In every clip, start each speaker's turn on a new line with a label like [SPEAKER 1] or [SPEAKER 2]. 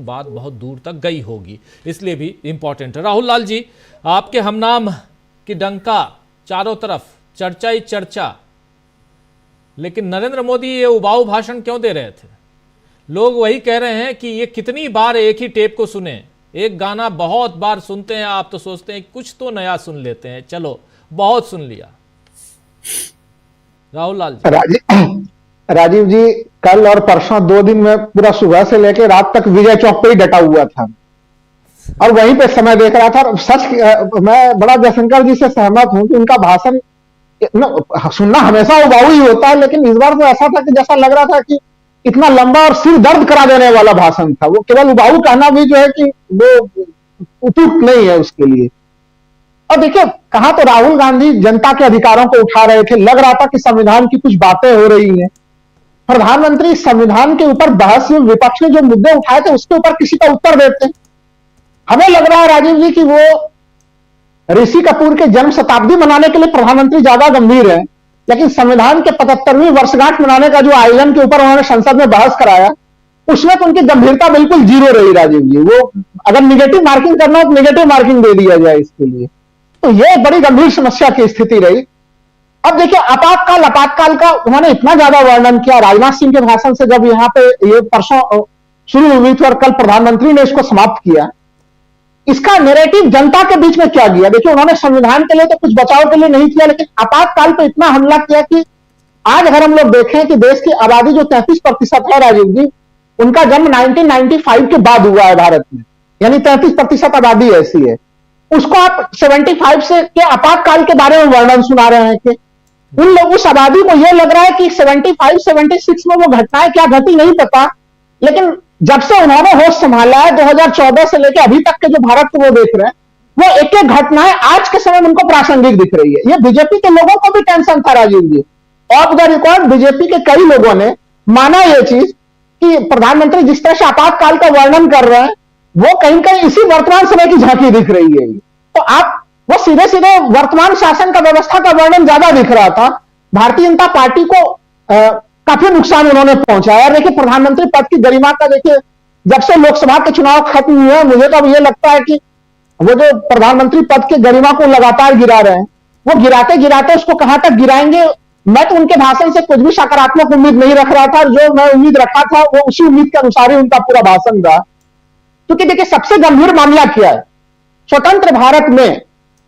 [SPEAKER 1] बात बहुत दूर तक गई होगी, इसलिए भी इंपॉर्टेंट है। राहुल लाल जी, आपके हमनाम की डंका चारों तरफ चर्चा ही चर्चा, लेकिन नरेंद्र मोदी ये उबाऊ भाषण क्यों दे रहे थे? लोग वही कह रहे हैं कि ये कितनी बार एक ही टेप को सुने, एक गाना बहुत बार सुनते हैं, आप तो सोचते हैं कुछ तो नया सुन लेते हैं, चलो बहुत सुन लिया। राहुल लाल जी।
[SPEAKER 2] राजीव जी, कल और परसों 2 दिन में पूरा सुबह से लेकर रात तक विजय चौक पे ही डटा हुआ था और वहीं पे समय देख रहा था। सच मैं बड़ा जयशंकर जी से सहमत हूं कि उनका भाषण सुनना हमेशा उबाऊ ही होता है, लेकिन इस बार तो ऐसा था कि जैसा लग रहा था कि इतना लंबा और सिर दर्द करा देने वाला भाषण था। वो केवल उबाऊ कहना भी जो है कि वो उपयुक्त नहीं है उसके लिए। और देखिए, कहा तो राहुल गांधी जनता के अधिकारों को उठा रहे थे, लग रहा था कि संविधान की कुछ बातें हो रही हैं। प्रधानमंत्री संविधान के ऊपर बहस में विपक्ष ने जो मुद्दे उठाए थे उसके ऊपर किसी का उत्तर देते हैं। हमें लग रहा है राजीव जी कि वो ऋषि कपूर के जन्म शताब्दी मनाने के लिए प्रधानमंत्री ज्यादा गंभीर है, लेकिन संविधान के 75वीं वर्षगांठ मनाने का जो आयोजन के ऊपर उन्होंने संसद में बहस कराया, उसमें तो उनकी गंभीरता बिल्कुल जीरो रही राजीव जी। वो अगर निगेटिव मार्किंग करना हो तो निगेटिव मार्किंग दे दिया जाए इसके लिए। तो यह बड़ी गंभीर समस्या की स्थिति रही। अब देखिए, आपातकाल का उन्होंने इतना ज्यादा वर्णन किया राजनाथ सिंह के भाषण से, जब यहां पे ये परसों शुरू हुई थी और कल प्रधानमंत्री ने इसको समाप्त किया। इसका नैरेटिव जनता के बीच में क्या गया? देखिए, उन्होंने संविधान के लिए तो कुछ बचाव के लिए नहीं किया, लेकिन आपातकाल पे इतना हमला किया कि आज अगर हम लोग देखें कि देश की आबादी जो 33% है राजीव जी, उनका जन्म 1995 के बाद हुआ है भारत में, यानी 33% आबादी ऐसी है। उसको आप 75 से के आपातकाल के बारे में वर्णन सुना रहे हैं कि उन लोगों, उस आबादी को यह लग रहा है कि 75-76 में वो घटनाएं क्या घटी नहीं पता, लेकिन जब से उन्होंने होश संभाला है 2014 से लेकर अभी तक के जो भारत को वो देख रहे हैं, वो एक एक घटनाएं आज के समय में उनको प्रासंगिक दिख रही है। ये बीजेपी के लोगों को भी टेंशन था राजीव जी। ऑफ द रिकॉर्ड बीजेपी के कई लोगों ने माना यह चीज कि प्रधानमंत्री जिस तरह से आपातकाल का वर्णन कर रहे हैं, वो कहीं कहीं इसी वर्तमान समय की झांकी दिख रही है। तो आप वो सीधे सीधे वर्तमान शासन का व्यवस्था का वर्णन ज्यादा दिख रहा था। भारतीय जनता पार्टी को काफी नुकसान उन्होंने पहुंचाया। देखिए, प्रधानमंत्री पद की गरिमा का देखिए, जब से लोकसभा के चुनाव खत्म हुए हैं, मुझे तो अब ये लगता है कि वो जो प्रधानमंत्री पद की गरिमा को लगातार गिरा रहे हैं, वो गिराते गिराते उसको कहां तक गिराएंगे। मैं तो उनके भाषण से कुछ भी सकारात्मक उम्मीद नहीं रख रहा था, जो मैं उम्मीद रखा था वो उसी उम्मीद के अनुसार ही उनका पूरा भाषण रहा। क्योंकि देखिए, सबसे गंभीर मामला क्या है, स्वतंत्र भारत में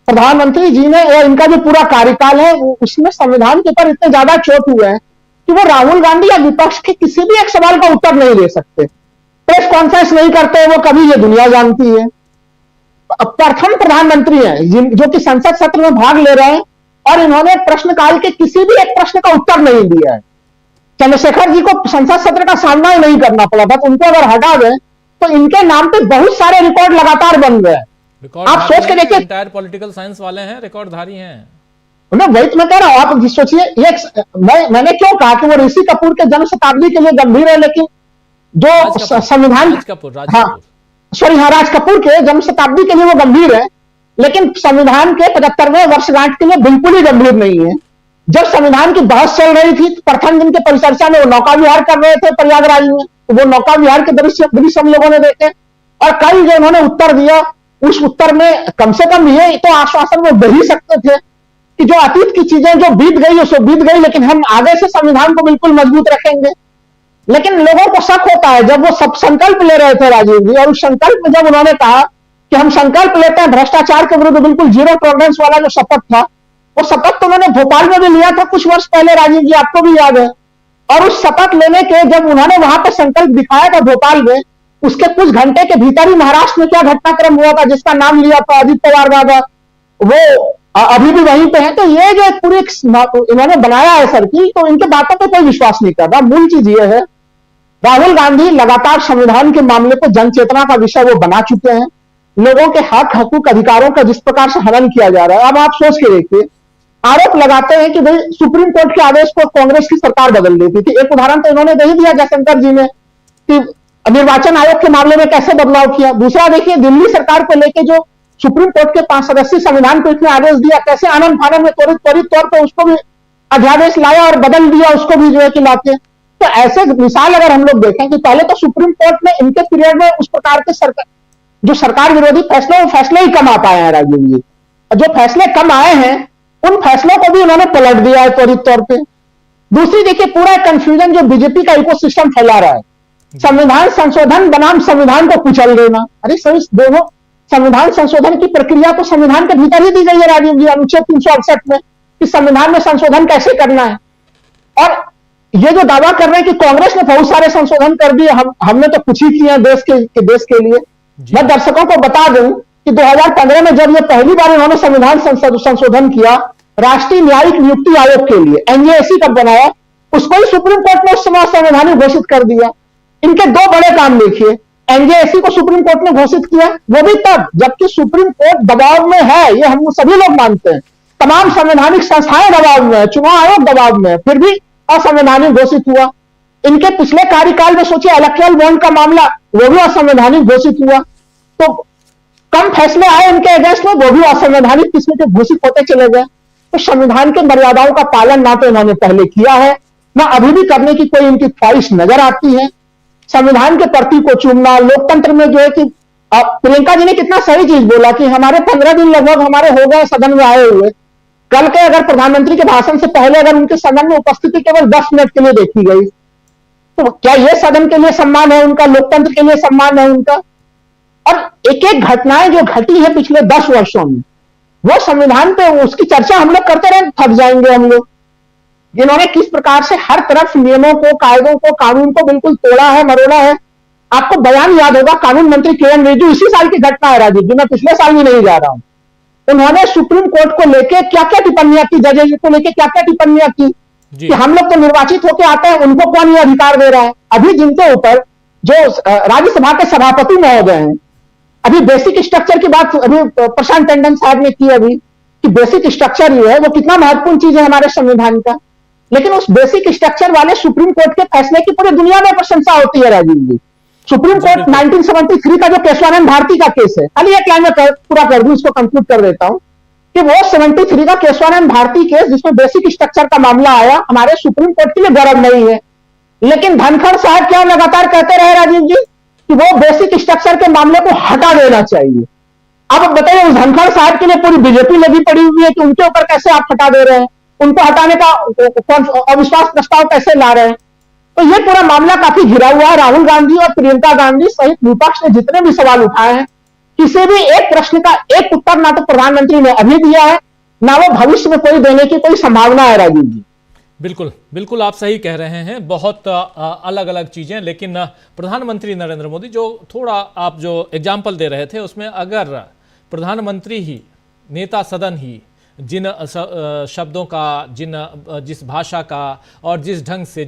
[SPEAKER 2] प्रधानमंत्री जी ने और इनका जो पूरा कार्यकाल है उसमें संविधान के ऊपर इतने ज्यादा चोट हुए हैं कि वो राहुल गांधी या विपक्ष के किसी भी एक सवाल का उत्तर नहीं दे सकते, प्रेस कॉन्फ्रेंस नहीं करते वो कभी, ये दुनिया जानती है। प्रथम प्रधानमंत्री हैं जो कि संसद सत्र में भाग ले रहे हैं और इन्होंने प्रश्नकाल के किसी भी एक प्रश्न का उत्तर नहीं दिया है। चंद्रशेखर जी को संसद सत्र का सामना ही नहीं करना पड़ा था, तो उनको अगर हटा दें तो इनके नाम पे बहुत सारे रिकॉर्ड लगातार बन गए हैं। आप सोच के देखिए,
[SPEAKER 1] रिटायर्ड पॉलिटिकल साइंस वाले हैं, रिकॉर्डधारी हैं।
[SPEAKER 2] वही तो मैं कह रहा हूं। आप सोचिए, मैंने क्यों कहा कि वो ऋषि कपूर के जन्म शताब्दी के लिए गंभीर है, लेकिन जो संविधान, राज कपूर के जन्म शताब्दी के लिए वो गंभीर है, लेकिन संविधान के 75वें वर्षगांठ के लिए बिल्कुल ही गंभीर नहीं है। जब संविधान की बहस चल रही थी, प्रथम दिन के परिचर्चा में वो नौका विहार कर रहे थे प्रयागराज में, तो वो नौका विहार के दृश्य हम लोगों ने देखे। और कल जो उन्होंने उत्तर दिया, उस उत्तर में कम से कम ये तो आश्वासन में दे ही सकते थे कि जो अतीत की चीजें जो बीत गई सो बीत गई, लेकिन हम आगे से संविधान को बिल्कुल मजबूत रखेंगे। लेकिन लोगों को शक होता है, जब वो सब संकल्प ले रहे थे राजीव जी, और उस संकल्प में जब उन्होंने कहा कि हम संकल्प लेते हैं भ्रष्टाचार के विरुद्ध बिल्कुल जीरो टॉलरेंस वाला जो शपथ था, वो शपथ तो उन्होंने भोपाल में भी लिया था कुछ वर्ष पहले राजीव जी, आपको भी याद है। और उस शपथ लेने के जब उन्होंने वहां पर संकल्प दिखाया था भोपाल में, उसके कुछ घंटे के भीतर ही महाराष्ट्र में क्या घटनाक्रम हुआ था जिसका नाम लिया था अजित पवार दादा, वो अभी भी वहीं पे है। तो ये जो पूरी इन्होंने बनाया है सर्किल, तो इनके बातों पे कोई विश्वास नहीं कर रहा। मूल चीज ये है, राहुल गांधी लगातार संविधान के मामले को जन चेतना का विषय वो बना चुके हैं। लोगों के हक हकूक अधिकारों का जिस प्रकार से हनन किया जा रहा है, अब आप सोच के देखिए, आरोप लगाते हैं कि भाई सुप्रीम कोर्ट के आदेश को कांग्रेस की सरकार बदल देती थी। एक उदाहरण तो इन्होंने दे ही दिया जयशंकर जी ने कि निर्वाचन आयोग के मामले में कैसे बदलाव किया। दूसरा देखिए, दिल्ली सरकार को लेकर जो सुप्रीम कोर्ट के 5 सदस्यीय संविधान पीठ ने आदेश दिया, कैसे आनंद फानंद में त्वरित तौर पर उसको भी अध्यादेश लाया और बदल दिया उसको भी जो है कि लाके। तो ऐसे मिसाल अगर हम लोग देखें कि पहले तो सुप्रीम कोर्ट में इनके पीरियड में उस प्रकार के सरकार विरोधी फैसले, वो फैसले ही कम आ पाए हैं राजीव जी। जो फैसले कम आए हैं उन फैसलों को भी उन्होंने पलट दिया है त्वरित तौर पे। दूसरी देखिए, पूरा कंफ्यूजन जो बीजेपी का इकोसिस्टम फैला रहा है, संविधान संशोधन बनाम संविधान को कुचल देना। अरे सर, दोनों संविधान संशोधन की प्रक्रिया तो संविधान के भीतर ही दी गई है राजीव जी, अनुच्छेद 368 में, कि संविधान में संशोधन कैसे करना है। और ये जो दावा कर रहे हैं कि कांग्रेस ने बहुत सारे संशोधन कर दिए, हमने तो कुछ ही किए हैं देश के लिए। मैं दर्शकों को बता दूं कि 2015 में जब ये पहली बार इन्होंने संविधान संशोधन किया, राष्ट्रीय न्यायिक नियुक्ति आयोग के लिए एनजेएसी कब बनाया, उसको ही सुप्रीम कोर्ट ने उस समय संवैधानिक घोषित कर दिया। इनके दो बड़े काम देखिए, एनजेएसी को सुप्रीम कोर्ट ने घोषित किया, वो भी तब जबकि सुप्रीम कोर्ट दबाव में है, ये हम सभी लोग मानते हैं। तमाम संवैधानिक संस्थाएं दबाव में है, चुनाव आयोग दबाव में है, फिर भी असंवैधानिक घोषित हुआ। इनके पिछले कार्यकाल में सोचिए, इलेक्टोरल बॉन्ड का मामला, वो भी असंवैधानिक घोषित हुआ। तो कम फैसले आए इनके अगेंस्ट में, वो भी असंवैधानिक किस्म के घोषित होते चले गए। तो संविधान के मर्यादाओं का पालन ना तो इन्होंने पहले किया है, ना अभी भी करने की कोई इनकी ख्वाहिश नजर आती है। संविधान के प्रति को चूमना, लोकतंत्र में जो है कि प्रियंका जी ने कितना सही चीज बोला कि हमारे 15 दिन लगभग हमारे हो गए सदन में आए हुए। कल के अगर प्रधानमंत्री के भाषण से पहले अगर उनके सदन में उपस्थिति केवल 10 मिनट के लिए देखी गई, तो क्या यह सदन के लिए सम्मान है उनका, लोकतंत्र के लिए सम्मान है उनका? और एक एक घटनाएं जो घटी है पिछले 10 वर्षों में, वो संविधान पे उसकी चर्चा हम लोग करते रहे, थक जाएंगे हम लोग। जिन्होंने किस प्रकार से हर तरफ नियमों को, कायदों को, कानून को बिल्कुल तोड़ा है, मरोड़ा है। आपको बयान याद होगा, कानून मंत्री किरण रिजिजू, इसी साल की घटना है राजीव जी, मैं पिछले साल भी नहीं जा रहा हूं। उन्होंने सुप्रीम कोर्ट को लेकर क्या क्या टिप्पणियां की, जजेस को लेकर क्या क्या टिप्पणियां की कि हम लोग तो निर्वाचित होकर आते हैं, उनको कौन ये अधिकार दे रहा है। अभी जिनके ऊपर जो राज्यसभा के सभापति महोदय हैं, अभी बेसिक स्ट्रक्चर की बात अभी प्रशांत टंडन साहब ने की अभी, कि बेसिक स्ट्रक्चर जो है वो कितना महत्वपूर्ण चीज है हमारे संविधान का। लेकिन उस बेसिक स्ट्रक्चर वाले सुप्रीम कोर्ट के फैसले की पूरी दुनिया में प्रशंसा होती है राजीव जी। सुप्रीम कोर्ट 1973 का जो केशवानंद भारती का केस है, खाली एक लाइन में पूरा कर दूं, इसको कंक्लूड कर देता हूं, कि वो 73 का केशवानंद भारती केस जिसमें बेसिक स्ट्रक्चर का मामला आया, हमारे सुप्रीम कोर्ट के लिए गौरव नहीं है। लेकिन धनखड़ साहब क्या लगातार कहते रहे राजीव जी कि वो बेसिक स्ट्रक्चर के मामले को हटा देना चाहिए। अब बताइए, उस धनखड़ साहब के लिए पूरी बीजेपी लगी पड़ी हुई है कि उनके ऊपर कैसे आप हटा दे रहे हैं, उनको हटाने का अविश्वास प्रस्ताव कैसे ला रहे हैं। तो ये पूरा मामला काफी घिरा हुआ है। राहुल गांधी और प्रियंका गांधी सहित विपक्ष ने जितने भी सवाल उठाए हैं, किसी भी एक प्रश्न का एक उत्तर ना तो प्रधानमंत्री ने अभी दिया है, ना वो भविष्य में कोई देने की कोई संभावना है राजीव जी।
[SPEAKER 1] बिल्कुल बिल्कुल, आप सही कह रहे हैं। बहुत अलग अलग चीजें, लेकिन प्रधानमंत्री नरेंद्र मोदी जो थोड़ा आप जो एग्जाम्पल दे रहे थे, उसमें अगर प्रधानमंत्री ही, नेता सदन ही जिन शब्दों का, जिस भाषा का और जिस ढंग से